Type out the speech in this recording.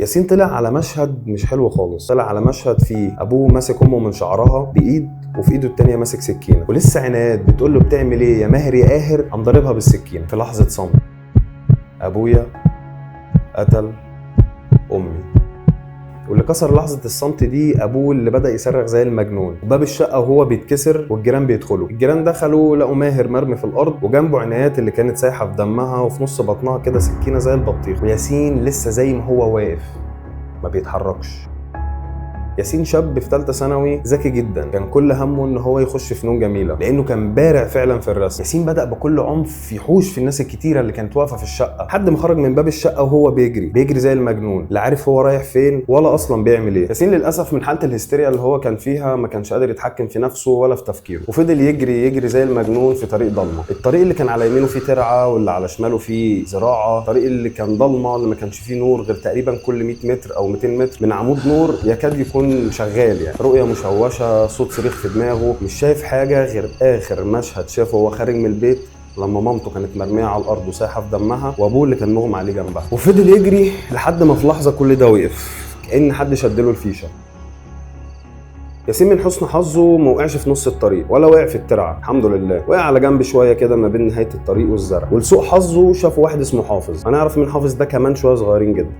ياسين طلع على مشهد مش حلو خالص. طلع على مشهد فيه ابوه ماسك امه من شعرها بايد وفي ايده التانية ماسك سكينه، ولسه عناد بتقول له بتعمل ايه يا ماهر يا قاهر، قام ضاربها بالسكينه. في لحظه صمت، ابويا قتل امي. واللي كسر لحظه الصمت دي ابوه اللي بدا يصرخ زي المجنون، وباب الشقه وهو بيتكسر والجيران بيدخلوا. الجيران دخلوا لقوا ماهر مرمي في الارض وجنبه عنايات اللي كانت سايحه في دمها، وفي نص بطنها كده سكينه زي البطيخ، وياسين لسه زي ما هو واقف ما بيتحركش. ياسين شاب في ثالثه ثانوي ذكي جدا، كان كل همه ان هو يخش فنون جميله لانه كان بارع فعلا في الرسم. ياسين بدا بكل عنف يحوش في الناس الكتيره اللي كانت واقفه في الشقه، لحد ما خرج من باب الشقه وهو بيجري زي المجنون، لا عارف هو رايح فين ولا اصلا بيعمل ايه. ياسين للاسف من حاله الهستيريا اللي هو كان فيها ما كانش قادر يتحكم في نفسه ولا في تفكيره، وفضل يجري زي المجنون في طريق ضلمه. الطريق اللي كان على يمينه فيه ترعه واللي على شماله فيه زراعه، الطريق اللي كان ضلمه اللي ما كانش فيه نور غير تقريبا كل 100 متر او 200 متر من عمود نور يكاد يكون شغال، يعني رؤيه مشوشه، صوت صريخ في دماغه، مش شايف حاجه غير اخر مشهد شافه وهو خارج من البيت لما مامته كانت مرميه على الارض وسايحه في دمها، وابوه اللي كان مغمى عليه جنبها. وفضل يجري لحد ما في لحظه كل ده وقف، كأن حد شدله الفيشه. ياسين من حسن حظه ما وقعش في نص الطريق ولا وقع في الترعه، الحمد لله، وقع على جنب شويه كده ما بين نهايه الطريق والزرع. ولسوء حظه شافوا واحد اسمه حافظ، هنعرف مين حافظ ده كمان شويه صغيرين جدا.